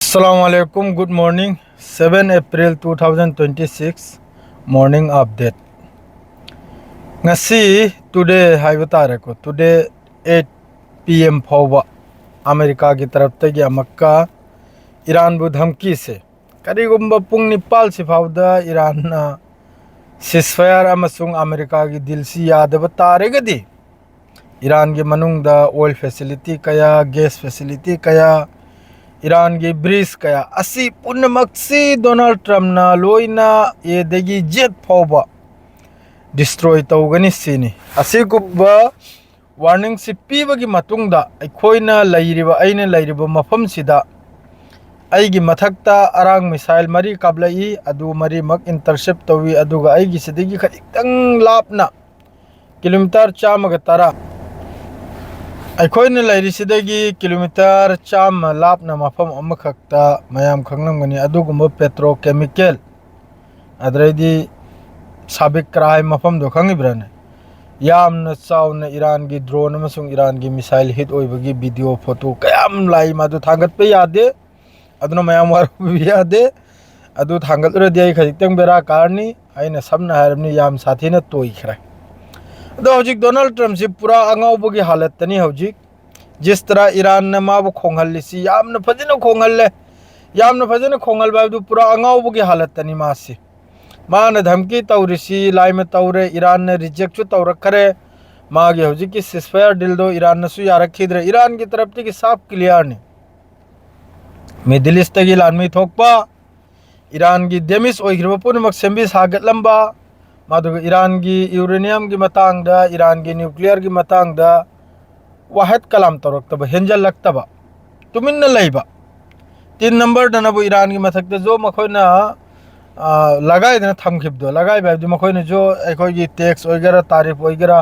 Assalamualaikum. Good morning. 7 April 2026 morning update. Ngasi today haibata ko today 8 PM fawba America ki taraf tagi amakka Iran bu dhamki se karigumba pung nipal si fawda Iran na ceasefire amasung America ki dil si yadaba taregadi Iran ki manung da oil facility kaya gas facility kaya Iran की bridge कया असी पुनमक्सी Donald Trump ना लोइना ये देगी jet फाउबा destroy तौगनी सिनी असी Gubba warning से पीबगी मतुंगदा अखोइना लैरिबा अइना लैरिबा मफम सिदा अइगी मथक्ता अरांग मिसाइल मरी काबलाई अदु मरी मक इंटरसेप्ट तवी अदुगा अइगी सिदिगी खितंग लापना किलोमीटर 113 अखोइना लैरिसिदगी किलोमीटर 100 लापना मफम अमखक्ता मयाम खंगलमगनी अदुगुम पेट्रोकेमिकल अद्रैदी साबिक क्राइम मफम दो खंगिब्राने यामना चावना ईरान की ड्रोन अमसुंग ईरान की मिसाइल हिट ओइबगी वीडियो फोटो कयाम लाई मादु थांगतपे यादे अदुना मयाम वारु यादे अदु थांगतरदि आई खजितंग बेरा कारनी आइना सबना हारबनी याम साथीना तोइखरा दो हजिक डोनाल्ड ट्रम्प से पूरा अंगाउबगी हालत तनी हजिक जिस तरह ईरान ने माबु खोंगल्लिसी यामना फजन खोंगल्ले यामना फजन खोंगल बाबदु पूरा अंगाउबगी हालत तनी मासी माने धमकी तौरिसी लाई में तौरे ईरान ने रिजेक्ट चु तौरखरे मागे हजिक की सीजफायर डील दो ईरान ने सु यारखिद्रे ईरान की तरफ की साफ क्लियर ने मिडिल ईस्ट की लान में थोकपा ईरान की डेमिस ओइग्रबा पुनमक सेंबी सागत लंबा मादुग ईरान की यूरेनियम की मतंगदा ईरान की न्यूक्लियर की मतंगदा वाहद कलाम तौरक्तब हेंजल लगतबा तुमिन लैबा 3 नंबर दनबु ईरान की मथक्ते जो मखोइना लगाई देना थमखिबदो लगाई बाबदि मखोइना जो अखोइगी टैक्स ओइगरा तारिफ ओइगरा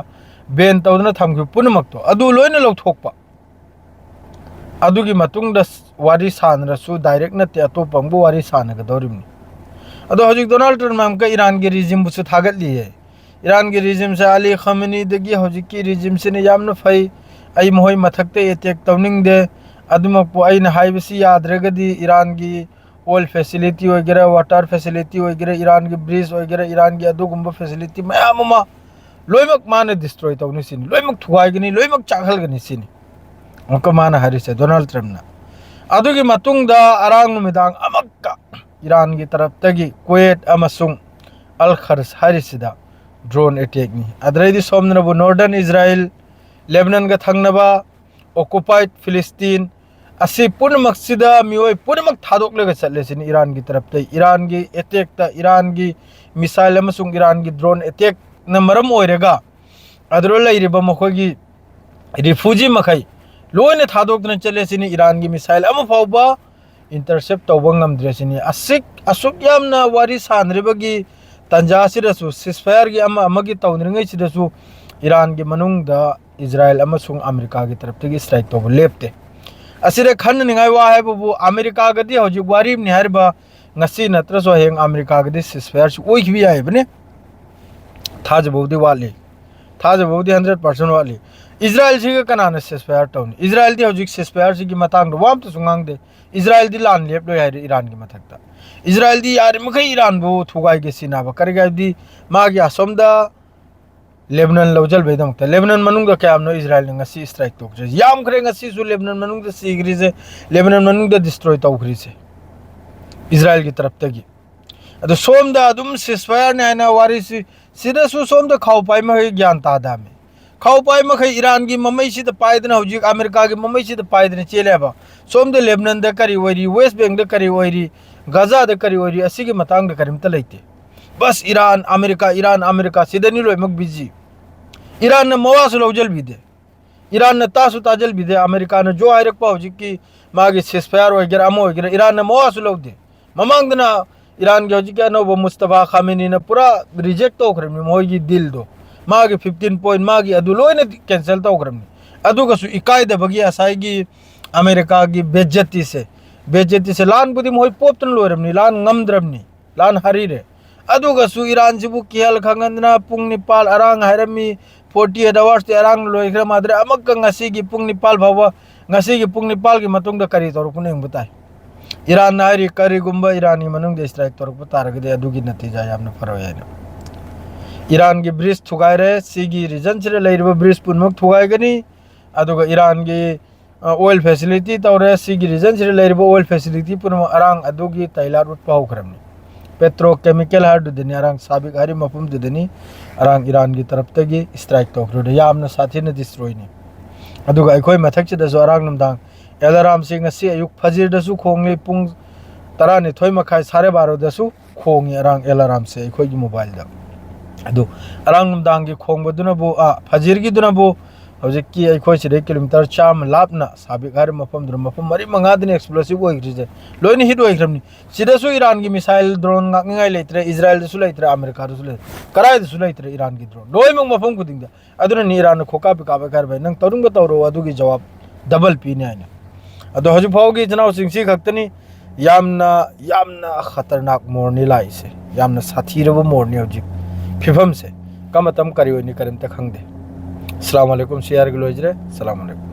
बेन तौदना थमखिब पुनमक्तो अदु लोइना लौथोकपा अदुगी मतुंगदा वारी सानरसु डायरेक्ट नते अतोपंगबु वारी सानगदौरिमनि अदो हजिक डोनाल्ड ट्रम्प का ईरान की रिजिम बुसु थागतली है ईरान की रिजिम से अली खमेनी दगी हजिक की रिजिम से ने यामना फै आई मोहई मथक्ते अटैक तौनिंगदे अदुमकपु आइना हाइबसी याद्रगदी ईरान की ऑयल फैसिलिटी वगैरह वाटर फैसिलिटी वगैरह ईरान की ब्रिज वगैरह ईरान की अदुगुंबा फैसिलिटी मयाममा लोइमक माने डिस्ट्रॉय तौनि सिनी लोइमक थुगाइगनी लोइमक चाखलगनी सिनी उनका माना हरिसे डोनाल्ड ट्रम्प ना अदुगी मतुंगदा अरांग नुमिदांग अमक्का ईरान की तरफ तगी कुवैत अमसुंग अल खर्स हरिसिदा ड्रोन अटैक नि अद्रैदी सोमनबु नॉर्दर्न इजराइल लेबनान का थंगनबा ऑक्युपाइड फिलिस्तीन असी पुनमक्सिदा मियोय पुनमक थादोकलेगा चलेसिन ईरान की तरफ तै ईरान की अटैक ता ईरान की मिसाइल अमसुंग ईरान की ड्रोन अटैक न मरम ओइरेगा अद्रो लैरिबा मखोगी रिफ्यूजी मखै लोइने थादोकना चलेसिन ईरान की मिसाइल अम फावबा इंटरसेप्ट तौबंगमद्रेसिनी असिक असुक यामना वारी सानरिबगी तंजासिरसु सीजफायर की अमगी तौनिंगैसिदसु ईरान की मनुंगदा इजराइल अमसुंग अमेरिका की तरफ तगी स्ट्राइक तौब लेपते असिरे खन्ननिंगाय वा हैबबु अमेरिका गदी हजि वारीबनि हरबा ngasi natraso heng अमेरिका गदी सीजफायर सु ओइखबि आइबने थाजबौदी वाली थाजबौदी 100% वाली इजराइल से कनाना सीजफायर तौनी इजराइल दी हजिक सीजफायर से की मतंग वाम तो सुंगांगदे इजराइल दी लान लेप लो हाय ईरान की मथक्ता इजराइल दी यार मखै ईरान बो थुगाई के सिनाबा करगा दी मागी असोमदा लेबनान लौजल बेदमक्ता लेबनान मनुंग क्यामनो इजराइल ने ngasi स्ट्राइक तोखजे याम खरे ngasi सु लेबनान मनुंग द सीग्री से लेबनान मनुंग द डिस्ट्रॉय तौखरी से इजराइल की तरफ तगी अदो सोमदा अदुम सीजफायर ने आना वारी सिदा सु सोमदा खाउ पाइ मखै ज्ञान तादा में खाउ पाइ मखै ईरान की ममई सिद पाइदना हजिक अमेरिका की ममई सिद पाइदना चेलेबा सोमदा लेबनान द करी ओइरी वेस्ट बैंक द करी ओइरी गाजा द करी ओइरी असिगे मतंग द करिमता लेते बस ईरान अमेरिका सिदनी लोइमक बिजी ईरान ने मवासु लौजल भी दे ईरान ने तासु ताजल भी दे अमेरिका ने जो आयरक पाउ जिक्की मागे सीजफायर वगैरह अमो वगैरह ईरान ने मवासु लौ दे ममांगदना ईरान के हजिक अनोबो मुस्तफा खामेनी ने पूरा रिजेक्ट तौखरमनि मोगी दिल दो मागे 15 पॉइंट मागे अदु लोइने कैंसिल तौखरमनि अदुगसु इकायदबगी असाइगी अमेरिका की बेज्जती से लान बुदी मोय पोप्तन लोरमनि लान ngमद्रमनि लान हरीरे अदुगसु ईरान सिबु किहल खंगना पुंग निपाल अरांग हैरमी 48 आवर्स ते अरांग लोइखरा माद्रे अमक ngasi gi पुंग निपाल भावा ngasi gi पुंग निपाल की मतुंग द करी तौर कुने बताई ꯏꯔꯥꯟꯅ ꯍꯥꯏꯔꯤ ꯀꯔꯤꯒꯨꯝꯕ ꯏꯔꯥꯟꯒꯤ ꯃꯅꯨꯡꯗ ꯏꯁꯇ꯭ꯔꯥꯏꯛ ꯇꯧꯔꯛꯄ ꯇꯥꯔꯒꯗꯤ ꯑꯗꯨꯒꯤ ꯅꯇꯤꯖꯥ ꯌꯥꯝꯅ ꯐꯔꯣꯏ ꯍꯥꯏꯅ ꯏꯔꯥꯟꯒꯤ ꯕ꯭ꯔꯤꯖ ꯊꯨꯒꯥꯏꯔꯦ ꯁꯤꯒꯤ ꯔꯤꯖꯟꯁꯤꯗ ꯂꯩꯔꯤꯕ ꯕ꯭ꯔꯤꯖ ꯄꯨꯝꯅꯃꯛ ꯊꯨꯒꯥꯏꯒꯅꯤ ꯑꯗꯨꯒ ꯏꯔꯥꯟꯒꯤ oil facility तौरे सिगी रीजन से लेरिबो oil facility पुनम अरांग अदुगी तैलार उत्पा होखरमनी पेट्रोकेमिकल हार दुदनी अरांग साबिक हारी मफुम दुदनी अरांग ईरान की तरफ तगी स्ट्राइक तौखरुदे यामना साथीना डिस्ट्रॉयनी अदुगा अखोय मथक्सिदसु अरांग नमदांग एलाराम से ngasi ayuk फजिरदसु खोंगले पुंग 12 मखाय 12:30 दसु खोंगी अरांग एलाराम से अखोय की मोबाइल दा अदु अरांग नमदांग की खोंगबदुना बो फजिर की दुना बो हौजिकी अखोय सिदे किलोमीटर 4 लापना साबिक हार मफम मरी मंगादने एक्सप्लोसिव ओइग्रिजे लोइनि हिट ओइग्रमनी सिदसु ईरान की मिसाइल ड्रोन ngakngai लेत्रे इजराइल दसु लेत्रे अमेरिका दसु ले कराय दसु लेत्रे ईरान की ड्रोन लोइमंग मफम खुदिंगदा अदुना नि ईरान खोका पिका बेकार भाई नंग तरुंग तौरो अदुगी जवाब डबल पीने आइना अदो हजु फावगी जनाव सिंगसी खक्तनी यामना यामना खतरनाक मोरनी लाइसे यामना साथीरबो मोरनी हजि फिफम से कमतम करियोनी करमते खंगदे अस्सलाम वालेकुम शेयर गलोजरे सलाम अलैकुम।